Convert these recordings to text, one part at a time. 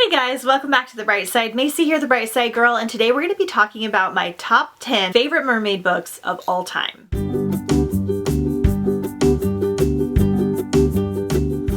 Hey guys, welcome back to The Bright Side. Macy here, The Bright Side Girl, and today we're going to be talking about my top 10 favorite mermaid books of all time.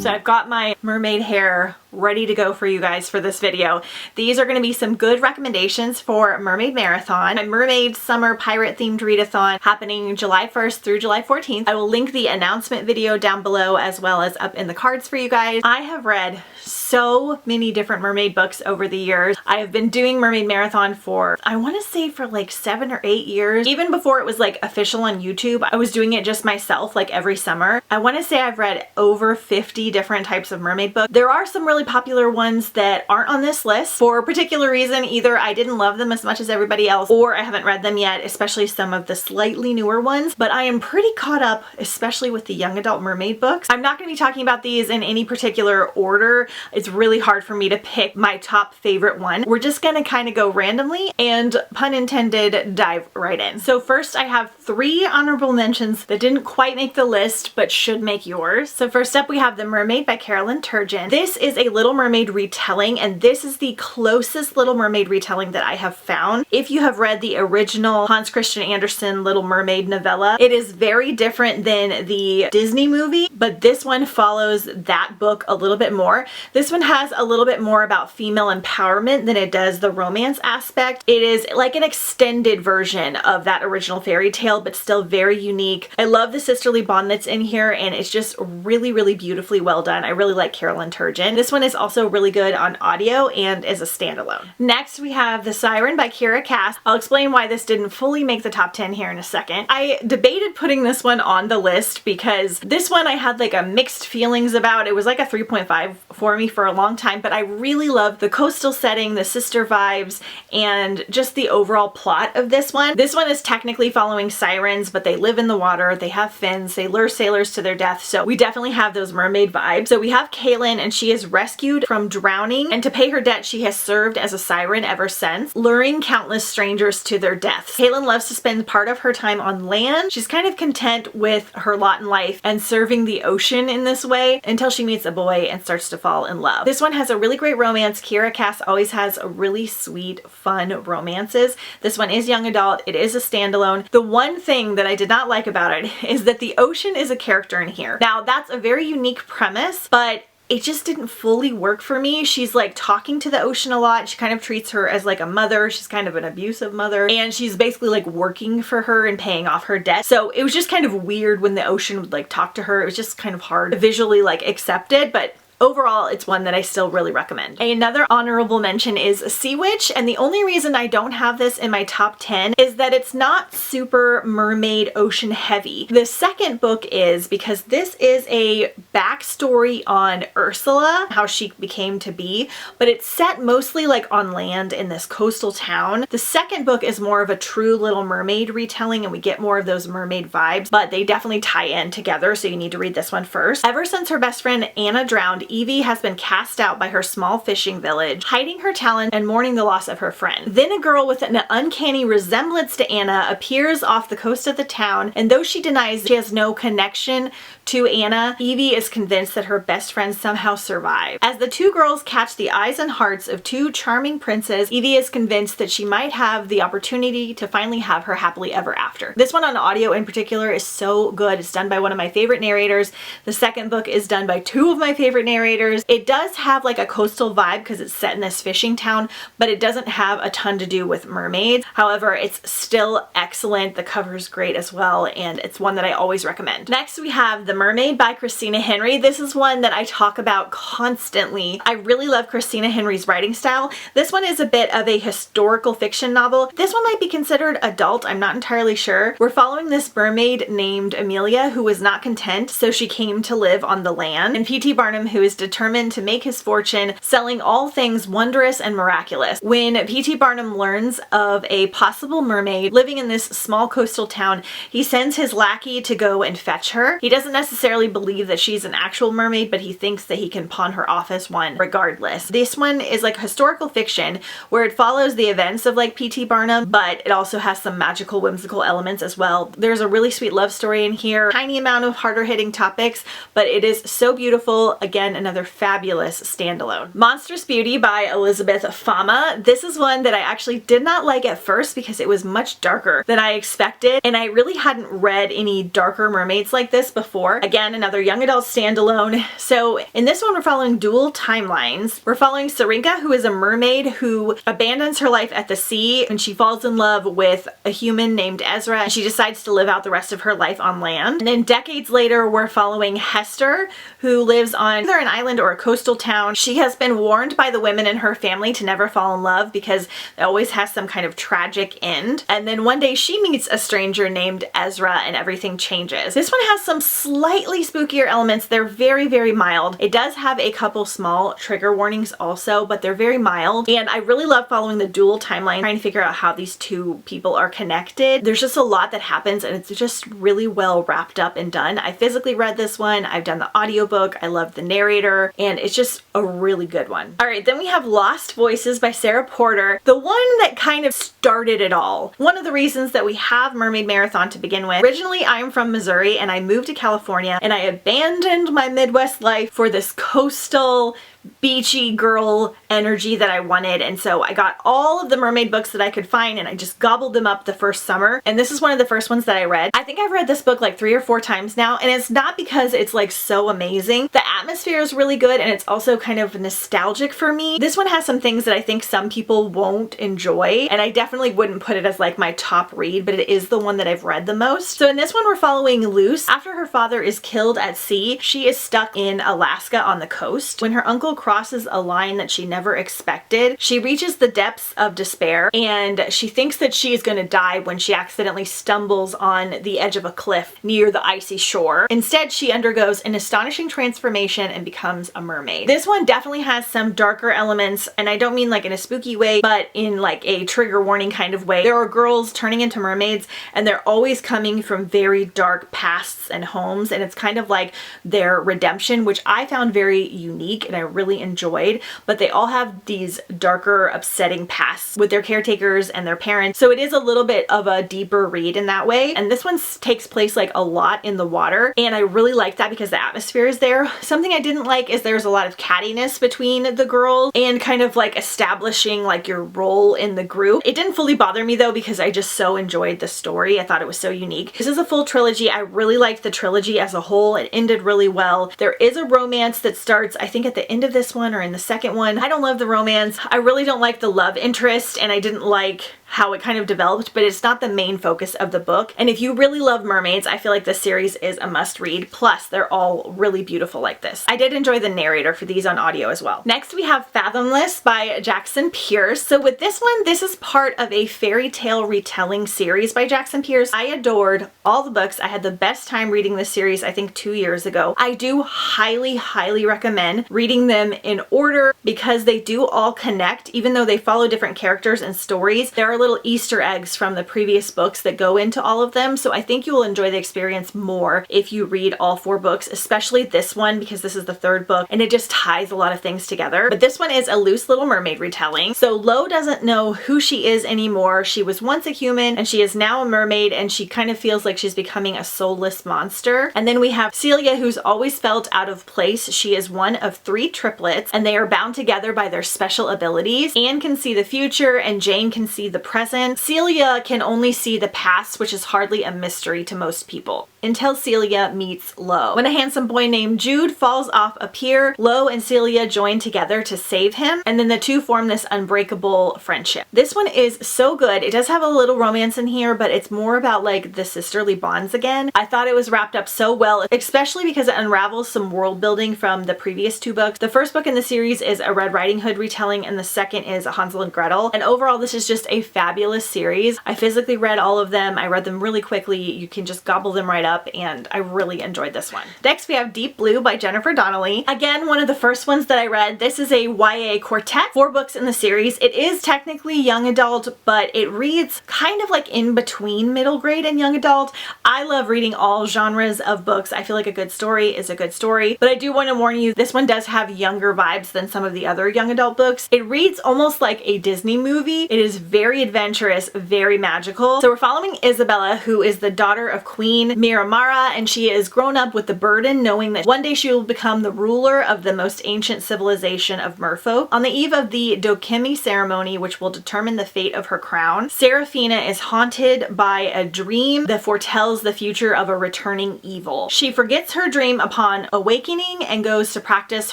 So I've got my mermaid hair ready to go for you guys for this video. These are going to be some good recommendations for Mermaid Marathon, a Mermaid Summer Pirate Themed Readathon happening July 1st through July 14th. I will link the announcement video down below as well as up in the cards for you guys. I have read so many different mermaid books over the years. I have been doing Mermaid Marathon for, I want to say for like 7 or 8 years. Even before it was like official on YouTube, I was doing it just myself like every summer. I want to say I've read over 50 different types of mermaid books. There are some really popular ones that aren't on this list for a particular reason. Either I didn't love them as much as everybody else, or I haven't read them yet, especially some of the slightly newer ones, but I am pretty caught up, especially with the young adult mermaid books. I'm not going to be talking about these in any particular order. It's really hard for me to pick my top favorite one. We're just going to kind of go randomly and, pun intended, dive right in. So first I have 3 honorable mentions that didn't quite make the list but should make yours. So first up we have The Mermaid by Carolyn Turgeon. This is a Little Mermaid retelling, and this is the closest Little Mermaid retelling that I have found. If you have read the original Hans Christian Andersen Little Mermaid novella, it is very different than the Disney movie, but this one follows that book a little bit more. This one has a little bit more about female empowerment than it does the romance aspect. It is like an extended version of that original fairy tale, but still very unique. I love the sisterly bond that's in here, and it's just really, really beautifully well done. I really like Carolyn Turgeon. This one is also really good on audio and is a standalone. Next, we have The Siren by Kira Cass. I'll explain why this didn't fully make the top 10 here in a second. I debated putting this one on the list because this one I had like a mixed feelings about. It was like a 3.5 for me for a long time, but I really loved the coastal setting, the sister vibes, and just the overall plot of this one. This one is technically following sirens, but they live in the water, they have fins, they lure sailors to their death, so we definitely have those mermaid vibes. So we have Kaylin, and she is rescued from drowning, and to pay her debt she has served as a siren ever since, luring countless strangers to their deaths. Kaylin loves to spend part of her time on land. She's kind of content with her lot in life and serving the ocean in this way until she meets a boy and starts to fall in love. This one has a really great romance. Kira Cass always has a really sweet, fun romances. This one is young adult. It is a standalone. The one thing that I did not like about it is that the ocean is a character in here. Now, that's a very unique premise, but it just didn't fully work for me. She's like talking to the ocean a lot. She kind of treats her as like a mother. She's kind of an abusive mother, and she's basically like working for her and paying off her debt. So it was just kind of weird when the ocean would like talk to her. It was just kind of hard to visually like accept it, but overall, it's one that I still really recommend. Another honorable mention is Sea Witch, and the only reason I don't have this in my top 10 is that it's not super mermaid ocean heavy. The second book is, because this is a backstory on Ursula, how she became to be, but it's set mostly like on land in this coastal town. The second book is more of a true Little Mermaid retelling, and we get more of those mermaid vibes, but they definitely tie in together, so you need to read this one first. Ever since her best friend Anna drowned, Evie has been cast out by her small fishing village, hiding her talent and mourning the loss of her friend. Then a girl with an uncanny resemblance to Anna appears off the coast of the town, and though she denies she has no connection to Anna, Evie is convinced that her best friend somehow survived. As the two girls catch the eyes and hearts of 2 charming princes, Evie is convinced that she might have the opportunity to finally have her happily ever after. This one on audio in particular is so good. It's done by one of my favorite narrators. The second book is done by 2 of my favorite narrators. It does have like a coastal vibe because it's set in this fishing town, but it doesn't have a ton to do with mermaids. However, it's still excellent. The cover is great as well, and it's one that I always recommend. Next, we have The Mermaid by Christina Henry. This is one that I talk about constantly. I really love Christina Henry's writing style. This one is a bit of a historical fiction novel. This one might be considered adult. I'm not entirely sure. We're following this mermaid named Amelia who was not content, so she came to live on the land, and P.T. Barnum, who is determined to make his fortune selling all things wondrous and miraculous. When P.T. Barnum learns of a possible mermaid living in this small coastal town, he sends his lackey to go and fetch her. He doesn't necessarily believe that she's an actual mermaid, but he thinks that he can pawn her off as one regardless. This one is like historical fiction where it follows the events of like P.T. Barnum, but it also has some magical, whimsical elements as well. There's a really sweet love story in here, tiny amount of harder hitting topics, but it is so beautiful. Again, again, another fabulous standalone. Monstrous Beauty by Elizabeth Fama. This is one that I actually did not like at first because it was much darker than I expected, and I really hadn't read any darker mermaids like this before. Again, another young adult standalone. So in this one, we're following dual timelines. We're following Sarinka, who is a mermaid who abandons her life at the sea, and she falls in love with a human named Ezra, and she decides to live out the rest of her life on land. And then decades later, we're following Hester, who lives on either an island or a coastal town. She has been warned by the women in her family to never fall in love because it always has some kind of tragic end. And then one day she meets a stranger named Ezra and everything changes. This one has some slightly spookier elements. They're very, very mild. It does have a couple small trigger warnings also, but they're very mild. And I really love following the dual timeline, trying to figure out how these two people are connected. There's just a lot that happens and it's just really well wrapped up and done. I physically read this one. I've done the audiobook. I love the narrator, and it's just a really good one. All right, then we have Lost Voices by Sarah Porter, the one that kind of started it all. One of the reasons that we have Mermaid Marathon to begin with. Originally, I'm from Missouri and I moved to California, and I abandoned my Midwest life for this coastal beachy girl energy that I wanted, and so I got all of the mermaid books that I could find and I just gobbled them up the first summer, and this is one of the first ones that I read. I think I've read this book like 3 or 4 times now, and it's not because it's like so amazing. The atmosphere is really good and it's also kind of nostalgic for me. This one has some things that I think some people won't enjoy, and I definitely wouldn't put it as like my top read, but it is the one that I've read the most. So in this one, we're following Luce. After her father is killed at sea, she is stuck in Alaska on the coast. When her uncle crosses a line that she never expected, she reaches the depths of despair, and she thinks that she is going to die when she accidentally stumbles on the edge of a cliff near the icy shore. Instead, she undergoes an astonishing transformation and becomes a mermaid. This one definitely has some darker elements, and I don't mean like in a spooky way, but in like a trigger warning kind of way. There are girls turning into mermaids, and they're always coming from very dark pasts and homes, and it's kind of like their redemption, which I found very unique and I really enjoyed. But they all have these darker, upsetting pasts with their caretakers and their parents, so it is a little bit of a deeper read in that way. And this one takes place like a lot in the water, and I really like that because the atmosphere is there. Something I didn't like is there's a lot of cattiness between the girls and kind of like establishing like your role in the group. It didn't fully bother me though because I just so enjoyed the story. I thought it was so unique. This is a full trilogy. I really liked the trilogy as a whole. It ended really well. There is a romance that starts, I think, at the end of this one or in the second one. I don't love the romance. I really don't like the love interest, and I didn't like how it kind of developed, but it's not the main focus of the book. And if you really love mermaids, I feel like this series is a must read. Plus, they're all really beautiful like this. I did enjoy the narrator for these on audio as well. Next, we have Fathomless by Jackson Pierce. So with this one, this is part of a fairy tale retelling series by Jackson Pierce. I adored all the books. I had the best time reading this series, I think 2 years ago. I do highly, highly recommend reading them in order because they do all connect, even though they follow different characters and stories. There are little Easter eggs from the previous books that go into all of them, so I think you will enjoy the experience more if you read all 4 books, especially this one because this is the 3rd book and it just ties a lot of things together. But this one is a loose Little Mermaid retelling. So Lo doesn't know who she is anymore. She was once a human and she is now a mermaid, and she kind of feels like she's becoming a soulless monster. And then we have Celia, who's always felt out of place. She is one of 3 triplets, and they are bound together by their special abilities. Anne can see the future and Jane can see the present. Celia can only see the past, which is hardly a mystery to most people, until Celia meets Lo. When a handsome boy named Jude falls off a pier, Lo and Celia join together to save him, and then the two form this unbreakable friendship. This one is so good. It does have a little romance in here, but it's more about like the sisterly bonds again. I thought it was wrapped up so well, especially because it unravels some world building from the previous 2 books. The first book in the series is a Red Riding Hood retelling, and the second is a Hansel and Gretel. And overall, this is just a fabulous series. I physically read all of them. I read them really quickly. You can just gobble them right up, and I really enjoyed this one. Next, we have Deep Blue by Jennifer Donnelly. Again, one of the first ones that I read. This is a YA quartet, 4 books in the series. It is technically young adult, but it reads kind of like in between middle grade and young adult. I love reading all genres of books. I feel like a good story is a good story, but I do want to warn you, this one does have younger vibes than some of the other young adult books. It reads almost like a Disney movie. It is very adventurous, very magical. So we're following Isabella, who is the daughter of Queen Miramara, and she is grown up with the burden knowing that one day she will become the ruler of the most ancient civilization of merfolk. On the eve of the Dokemi ceremony, which will determine the fate of her crown, Serafina is haunted by a dream that foretells the future of a returning evil. She forgets her dream upon awakening and goes to practice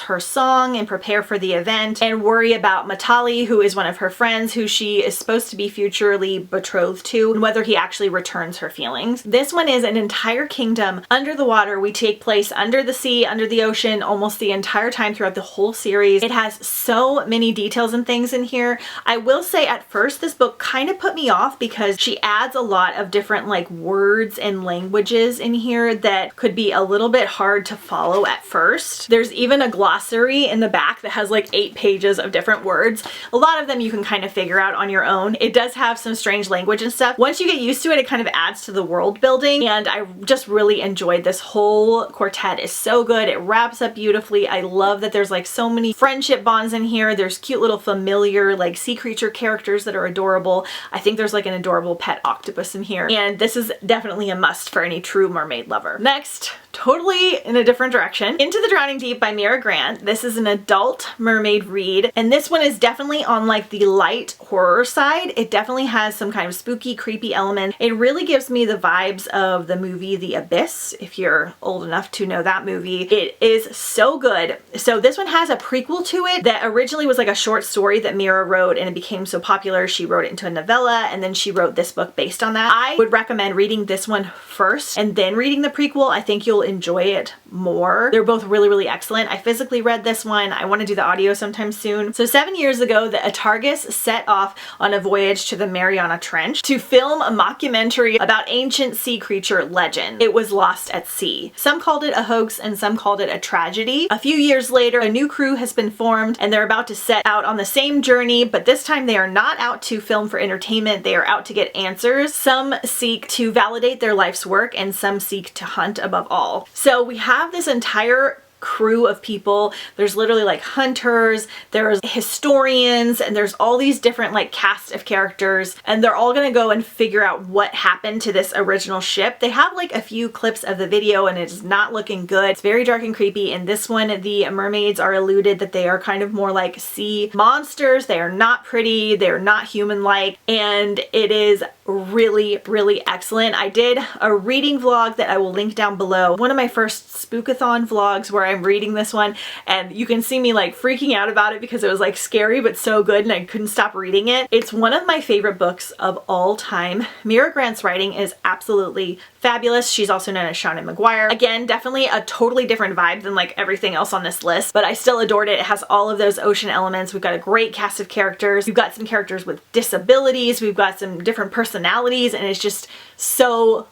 her song and prepare for the event and worry about Matali, who is one of her friends who she is supposed to be futurely betrothed to, and whether he actually returns her feelings. This one is an entire kingdom under the water. We take place under the sea, under the ocean, almost the entire time throughout the whole series. It has so many details and things in here. I will say at first this book kind of put me off because she adds a lot of different like words and languages in here that could be a little bit hard to follow at first. There's even a glossary in the back that has like 8 pages of different words. A lot of them you can kind of figure out on your own. It does have some strange language and stuff. Once you get used to it, it kind of adds to the world building, and I just really enjoyed this whole quartet. Is so good. It wraps up beautifully. I love that there's like so many friendship bonds in here. There's cute little familiar like sea creature characters that are adorable. I think there's like an adorable pet octopus in here, and this is definitely a must for any true mermaid lover. Next, totally in a different direction, Into the Drowning Deep by Mira Grant. This is an adult mermaid read, and this one is definitely on like the light horror side. It definitely has some kind of spooky, creepy element. It really gives me the vibes of the movie The Abyss, if you're old enough to know that movie. It is so good. So this one has a prequel to it that originally was like a short story that Mira wrote, and it became so popular she wrote it into a novella, and then she wrote this book based on that. I would recommend reading this one first and then reading the prequel. I think you'll enjoy it more. They're both really, really excellent. I physically read this one. I want to do the audio sometime soon. So 7 years ago, the Atargus set off on a voyage to the Mariana Trench to film a mockumentary about ancient sea creature legend. It was lost at sea. Some called it a hoax and some called it a tragedy. A few years later, a new crew has been formed and they're about to set out on the same journey, but this time they are not out to film for entertainment. They are out to get answers. Some seek to validate their life's work and some seek to hunt above all. So we have this entire crew of people. There's literally like hunters, there's historians, and there's all these different like cast of characters, and they're all gonna go and figure out what happened to this original ship. They have like a few clips of the video and it's not looking good. It's very dark and creepy. In this one, the mermaids are alluded that they are kind of more like sea monsters. They are not pretty, they're not human-like, and it is really, really excellent. I did a reading vlog that I will link down below. One of my first spookathon vlogs where I'm reading this one, and you can see me like freaking out about it because it was like scary but so good and I couldn't stop reading it. It's one of my favorite books of all time. Mira Grant's writing is absolutely fabulous. She's also known as Shauna McGuire. Again, definitely a totally different vibe than like everything else on this list, but I still adored it. It has all of those ocean elements. We've got a great cast of characters. We've got some characters with disabilities. We've got some different personalities, and it's just so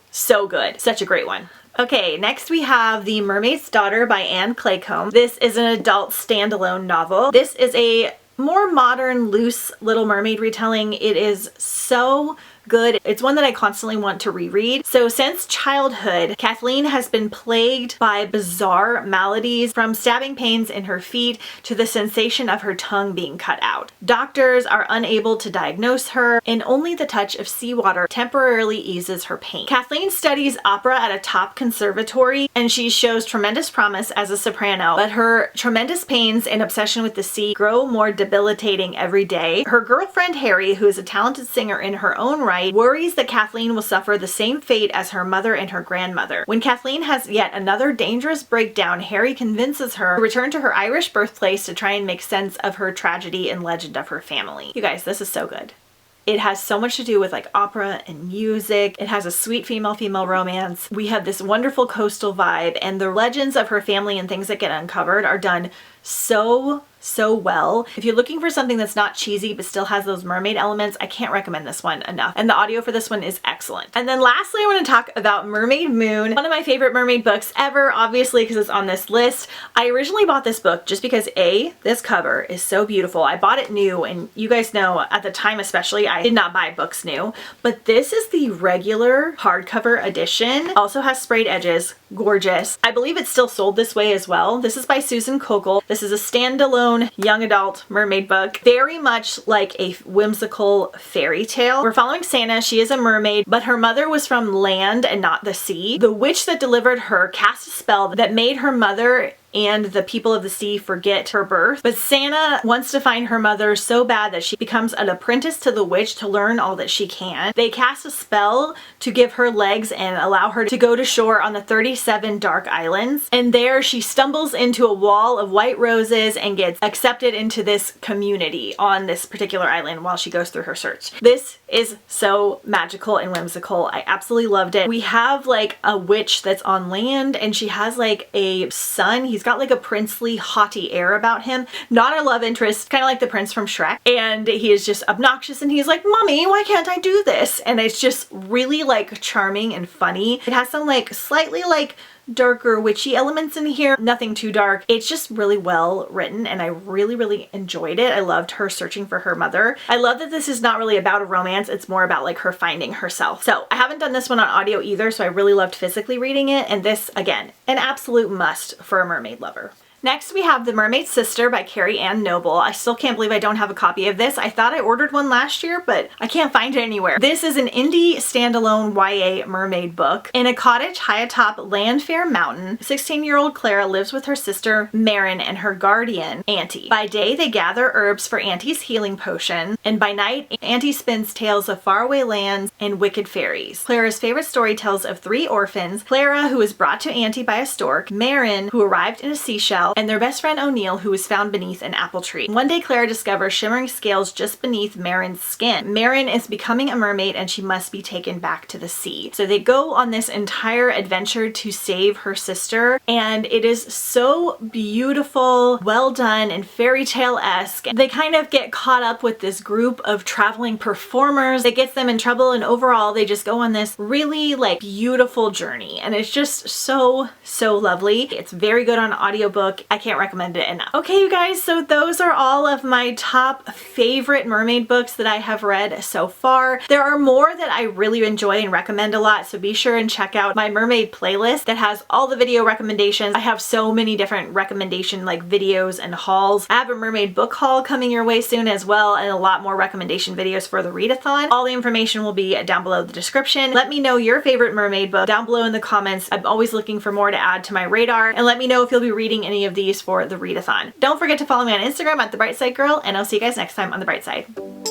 good. Such a great one. Okay, next we have The Mermaid's Daughter by Anne Claycomb. This is an adult standalone novel. This is a more modern, loose Little Mermaid retelling. It is so good. It's one that I constantly want to reread. So since childhood, Kathleen has been plagued by bizarre maladies, from stabbing pains in her feet to the sensation of her tongue being cut out. Doctors are unable to diagnose her, and only the touch of seawater temporarily eases her pain. Kathleen studies opera at a top conservatory, and she shows tremendous promise as a soprano, but her tremendous pains and obsession with the sea grow more debilitating every day. Her girlfriend Harry, who is a talented singer in her own right, worries that Kathleen will suffer the same fate as her mother and her grandmother. When Kathleen has yet another dangerous breakdown, Harry convinces her to return to her Irish birthplace to try and make sense of her tragedy and legend of her family. You guys, this is so good. It has so much to do with like opera and music. It has a sweet female-female romance. We have this wonderful coastal vibe, and the legends of her family and things that get uncovered are done so well. If you're looking for something that's not cheesy but still has those mermaid elements, I can't recommend this one enough. And the audio for this one is excellent. And then lastly, I want to talk about Mermaid Moon, one of my favorite mermaid books ever, obviously because it's on this list. I originally bought this book just because this cover is so beautiful. I bought it new, and you guys know at the time especially, I did not buy books new, but this is the regular hardcover edition. Also has sprayed edges, gorgeous. I believe it's still sold this way as well. This is by Susan Kokel. This is a standalone standalone young adult mermaid book, very much like a whimsical fairy tale. We're following Santa. She is a mermaid, but her mother was from land and not the sea. The witch that delivered her cast a spell that made her mother and the people of the sea forget her birth. But Santa wants to find her mother so bad that she becomes an apprentice to the witch to learn all that she can. They cast a spell to give her legs and allow her to go to shore on the 37 dark islands. And there she stumbles into a wall of white roses and gets accepted into this community on this particular island while she goes through her search. This is so magical and whimsical. I absolutely loved it. We have like a witch that's on land and she has like a son. He's got like a princely haughty air about him. Not a love interest, kind of like the prince from Shrek. And he is just obnoxious and he's like, "Mommy, why can't I do this?" And it's just really like charming and funny. It has some like slightly like darker witchy elements in here, nothing too dark. It's just really well written and I really enjoyed it. I loved her searching for her mother. I love that this is not really about a romance, it's more about like her finding herself. So I haven't done this one on audio either, so I really loved physically reading it, and this, again, an absolute must for a mermaid lover. Next we have The Mermaid's Sister by Carrie Ann Noble. I still can't believe I don't have a copy of this. I thought I ordered one last year, but I can't find it anywhere. This is an indie standalone YA mermaid book. In a cottage high atop Landfair Mountain, 16-year-old Clara lives with her sister Marin and her guardian, Auntie. By day, they gather herbs for Auntie's healing potion, and by night, Auntie spins tales of faraway lands and wicked fairies. Clara's favorite story tells of 3 orphans: Clara, who was brought to Auntie by a stork; Marin, who arrived in a seashell; and their best friend O'Neill, who was found beneath an apple tree. One day, Clara discovers shimmering scales just beneath Marin's skin. Marin is becoming a mermaid and she must be taken back to the sea. So they go on this entire adventure to save her sister, and it is so beautiful, well done, and fairy tale-esque. They kind of get caught up with this group of traveling performers that gets them in trouble, and overall they just go on this really like beautiful journey, and it's just so lovely. It's very good on audiobook. I can't recommend it enough. Okay, you guys, so those are all of my top favorite mermaid books that I have read so far. There are more that I really enjoy and recommend a lot, so be sure and check out my mermaid playlist that has all the video recommendations. I have so many different recommendation like videos and hauls. I have a mermaid book haul coming your way soon as well, and a lot more recommendation videos for the readathon. All the information will be down below the description. Let me know your favorite mermaid book down below in the comments. I'm always looking for more to add to my radar, and let me know if you'll be reading any of these for the readathon. Don't forget to follow me on Instagram at The Bright Side Girl, and I'll see you guys next time on The Bright Side.